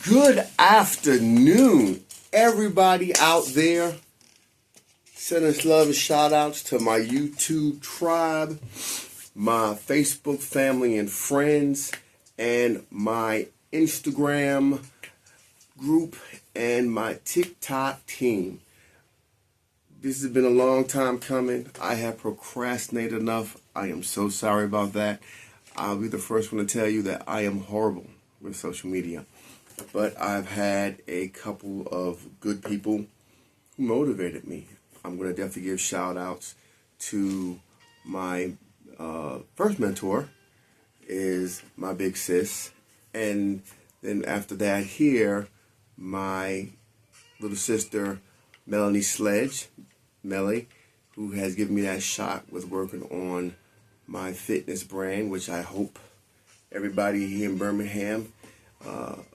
Good afternoon, everybody out there. Send us love and shout outs to my YouTube tribe, my Facebook family and friends, and my Instagram group, and my TikTok team. This has been a long time coming. I have procrastinated enough. I am so sorry about that. I'll be the first one to tell you that I am horrible with social media. But I've had a couple of good people who motivated me. I'm going to definitely give shout outs to my first mentor is my big sis. And then after that here, my little sister, Melanie Sledge, Melly, who has given me that shot with working on my fitness brand, which I hope everybody here in Birmingham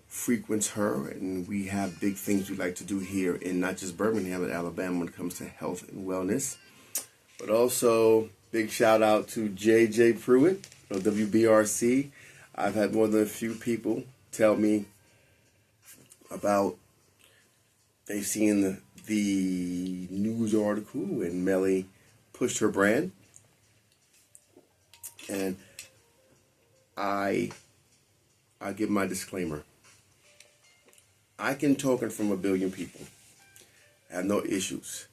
frequents her, and we have big things we like to do here in not just Birmingham but Alabama when it comes to health and wellness. But also big shout out to JJ Pruitt of WBRC. I've had more than a few people tell me about they've seen the news article when Melly pushed her brand, and I give my disclaimer. I can talk in front of a billion people. I have no issues.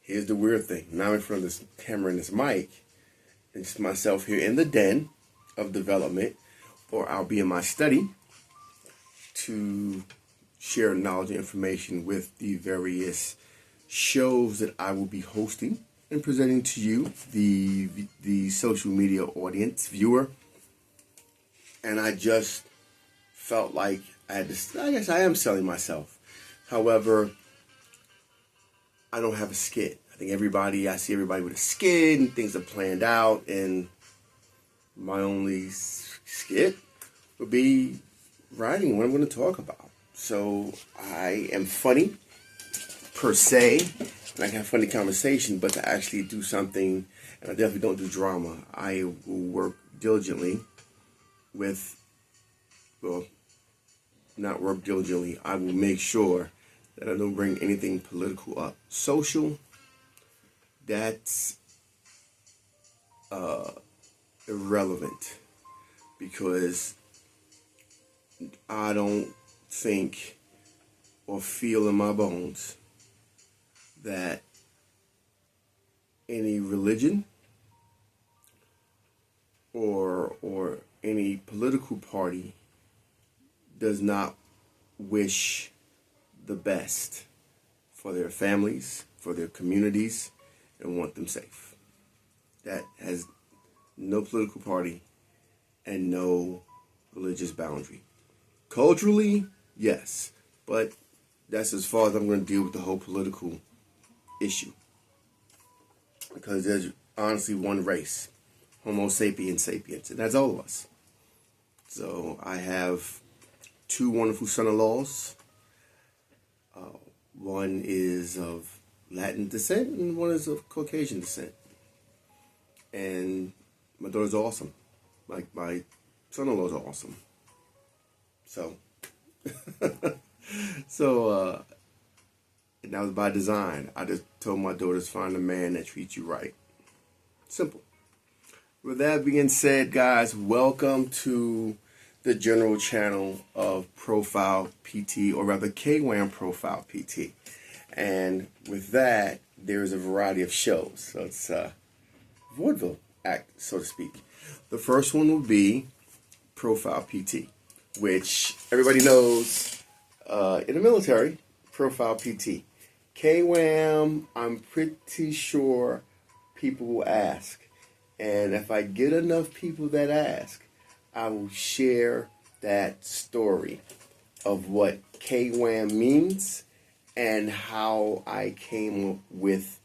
Here's the weird thing. Now I'm in front of this camera and this mic, it's myself here in the den of development, or I'll be in my study to share knowledge and information with the various shows that I will be hosting and presenting to you, the social media audience, viewer. And I just felt like I had to, I guess I am selling myself. However, I don't have a skit. I see everybody with a skit and things are planned out, and my only skit would be writing what I'm going to talk about. So I am funny, per se, and I can have funny conversation, but to actually do something, and I definitely don't do drama, I will work diligently with, well, not work diligently, I will make sure that I don't bring anything political up. Social, that's irrelevant, because I don't think or feel in my bones that any religion or any political party does not wish the best for their families, for their communities, and want them safe. That has no political party and no religious boundary. Culturally, yes, but that's as far as I'm going to deal with the whole political issue. Because there's honestly one race, Homo sapiens sapiens, and that's all of us. So I have two wonderful son-in-laws. One is of Latin descent and one is of Caucasian descent. And my daughter's awesome. Like, my son-in-laws are awesome. So, and that was by design. I just told my daughters, find a man that treats you right. Simple. With that being said, guys, welcome to the general channel of Profile PT, or rather KWAMPROFILE PT. And with that, there is a variety of shows. So it's vaudeville act, so to speak. The first one will be Profile PT, which everybody knows in the military, Profile PT. KWAM, I'm pretty sure people will ask. And if I get enough people that ask, I will share that story of what KWAM means and how I came up with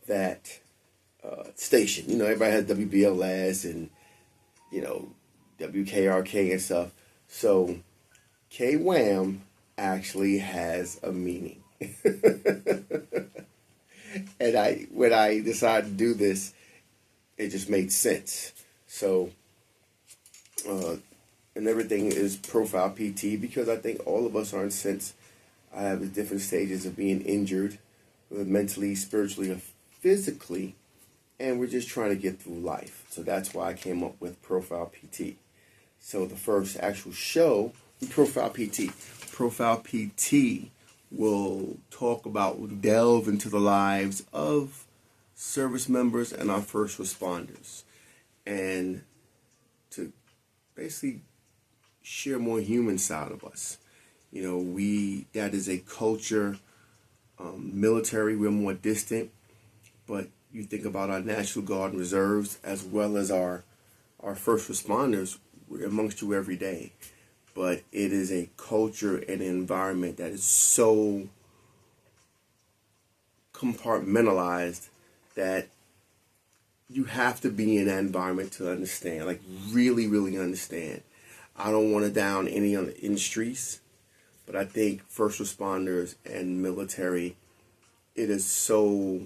that station. You know, everybody has WBLS and, you know, WKRK and stuff. So KWAM actually has a meaning. And when I decided to do this, it just made sense. So and everything is Profile PT, because I think all of us are in sense have different stages of being injured, mentally, spiritually, or physically, and we're just trying to get through life. So that's why I came up with Profile PT. So the first actual show, Profile PT. Profile PT will delve into the lives of service members and our first responders, and to basically share more human side of us. You know, that is a culture, military, we're more distant, but you think about our National Guard and Reserves as well as our first responders, we're amongst you every day. But it is a culture and an environment that is so compartmentalized that you have to be in that environment to understand, like really, really understand. I don't want to down any other industries, but I think first responders and military, it is so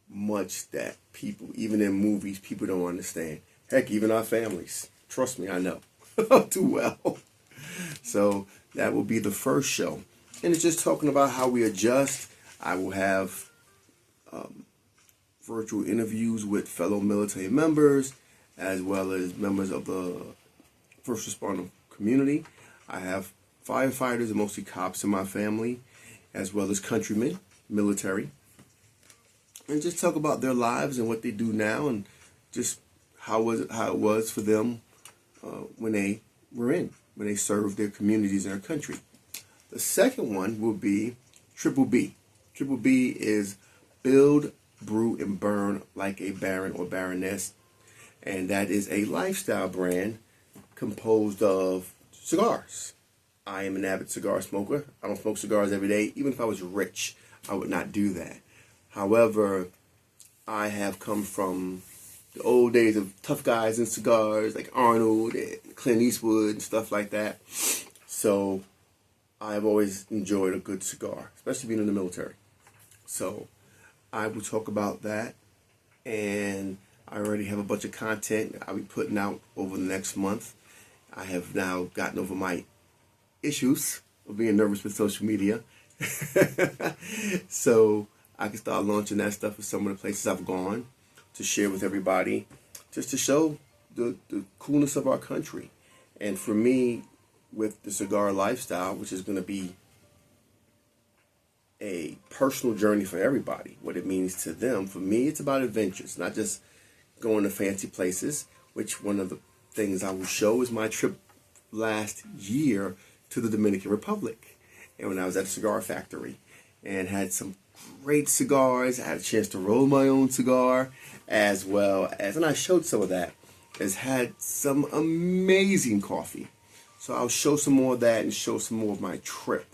much that people, even in movies, people don't understand. Heck, even our families. Trust me, I know too well. So that will be the first show. And it's just talking about how we adjust. I will have virtual interviews with fellow military members as well as members of the first responder community. I have firefighters and mostly cops in my family, as well as countrymen, military. And just talk about their lives and what they do now, and just how it was for them when they served their communities and their country. The second one will be Triple B. Triple B is Build, Brew, and Burn Like a Baron or Baroness. And that is a lifestyle brand composed of cigars. I am an avid cigar smoker. I don't smoke cigars every day. Even if I was rich, I would not do that. However, I have come from the old days of tough guys and cigars like Arnold and Clint Eastwood and stuff like that. So I've always enjoyed a good cigar, especially being in the military. So I will talk about that, and I already have a bunch of content I'll be putting out over the next month. I have now gotten over my issues of being nervous with social media. So I can start launching that stuff with some of the places I've gone to share with everybody, just to show the coolness of our country. And for me, with the cigar lifestyle, which is going to be a personal journey for everybody, what it means to them. For me, it's about adventures, not just going to fancy places, which one of the things I will show is my trip last year to the Dominican Republic. And when I was at a cigar factory and had some great cigars, I had a chance to roll my own cigar, as well as, and I showed some of that, has had some amazing coffee. So I'll show some more of that and show some more of my trip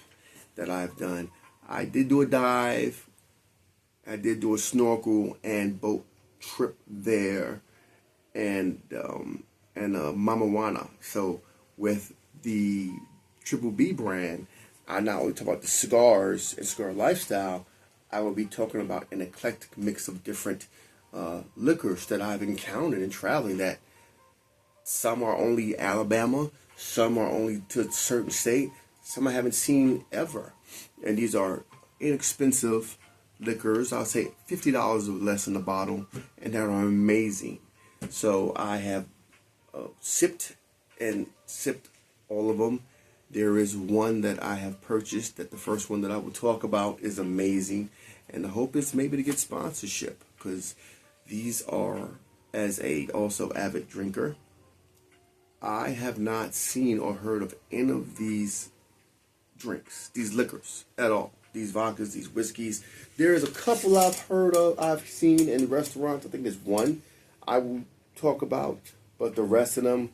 that I've done. I did do a dive, I did do a snorkel and boat trip there, and Mamajuana. So with the Triple B brand, I not only talk about the cigars and cigar lifestyle, I will be talking about an eclectic mix of different liquors that I've encountered in traveling, that some are only Alabama, some are only to a certain state, some I haven't seen ever. And these are inexpensive liquors. I'll say $50 or less in the bottle, and that are amazing. So I have sipped all of them. There is one that I have purchased, that the first one that I will talk about is amazing. And the hope is maybe to get sponsorship, because these are, as a also avid drinker, I have not seen or heard of any of these drinks, these liquors at all. These vodkas, these whiskeys. There is a couple I've heard of, I've seen in restaurants. I think there's one I will talk about, but the rest of them,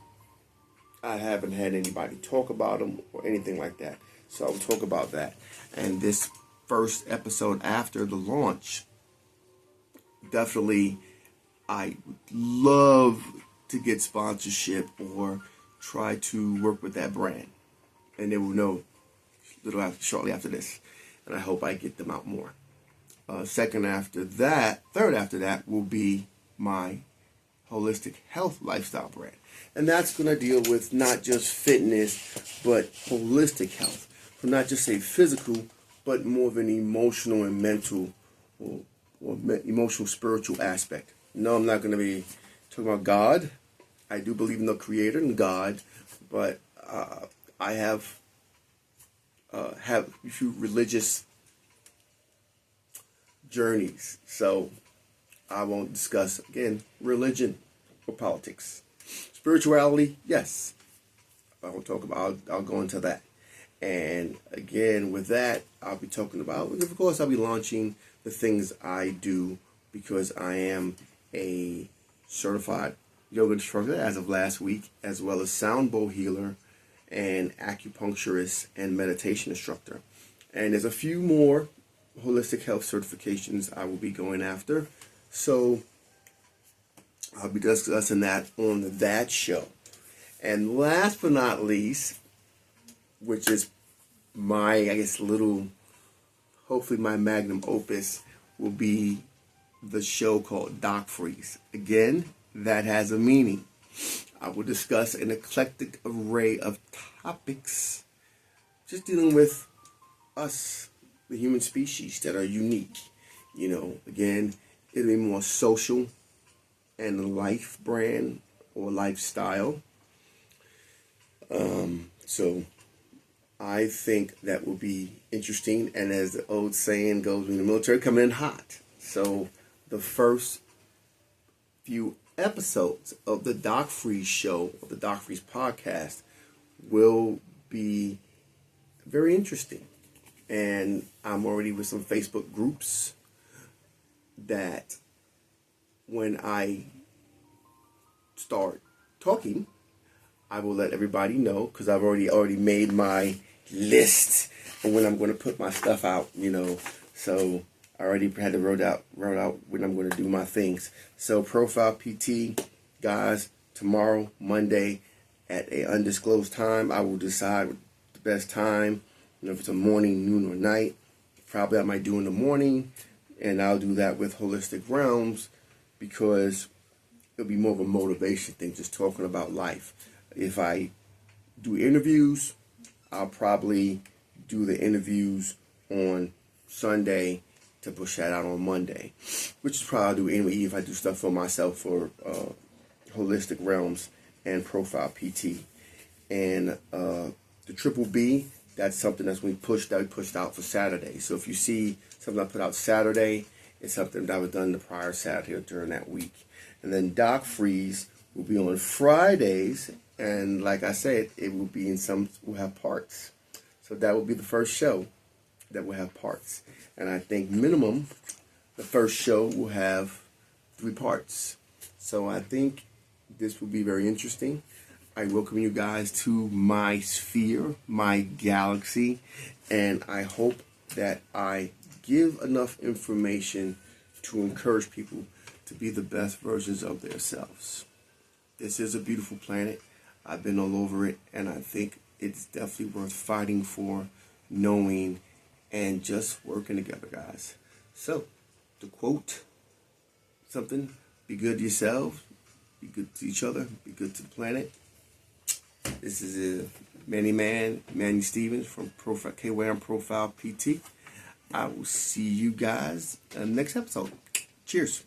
I haven't had anybody talk about them or anything like that. So I will talk about that. And this first episode after the launch, definitely I would love to get sponsorship or try to work with that brand. And they will know shortly after this. And I hope I get them out more. Third after that will be my holistic health lifestyle brand. And that's going to deal with not just fitness, but holistic health. For not just say physical, but more of an emotional and mental or emotional, spiritual aspect. No, I'm not going to be talking about God. I do believe in the Creator and God, but I have a few religious journeys, so I won't discuss, again, religion or politics. Spirituality, yes, I'll go into that. And again, with that, I'll be talking about, of course, I'll be launching the things I do, because I am a certified yoga instructor as of last week, as well as sound bowl healer and acupuncturist and meditation instructor. And there's a few more holistic health certifications I will be going after. So I'll be discussing that on that show. And last but not least, which is my, I guess, hopefully my magnum opus, will be the show called Doc Freeze. Again, that has a meaning. I will discuss an eclectic array of topics, just dealing with us, the human species, that are unique. Again, it'll be more social and life brand or lifestyle. So I think that will be interesting. And as the old saying goes, in the military, coming in hot. So the first few episodes of the Doc Freeze show, of the Doc Freeze podcast, will be very interesting. And I'm already with some Facebook groups that when I start talking, I will let everybody know, because I've already made my list of when I'm going to put my stuff out, So I already had to wrote out when I'm going to do my things. So Profile PT, guys, tomorrow, Monday, at a undisclosed time, I will decide the best time. If it's a morning, noon, or night. Probably I might do in the morning, and I'll do that with Holistic Realms, because it'll be more of a motivation thing, just talking about life. If I do interviews, I'll probably do the interviews on Sunday to push that out on Monday, which is probably I'll do anyway, if I do stuff for myself for Holistic Realms and Profile PT. And the Triple B, that's something that we pushed out for Saturday. So if you see something I put out Saturday, it's something that was done the prior Saturday or during that week. And then Doc Freeze will be on Fridays, and like I said, it will be we'll have parts. So that will be the first show that will have parts. And I think minimum, the first show will have 3 parts. So I think this will be very interesting. I welcome you guys to my sphere, my galaxy, and I hope that I give enough information to encourage people to be the best versions of themselves. This is a beautiful planet. I've been all over it, and I think it's definitely worth fighting for, knowing, and just working together, guys. So, to quote something, be good to yourselves, be good to each other, be good to the planet. This is Manny Stevens from KWAMPROFILE PT. I will see you guys in the next episode. Cheers.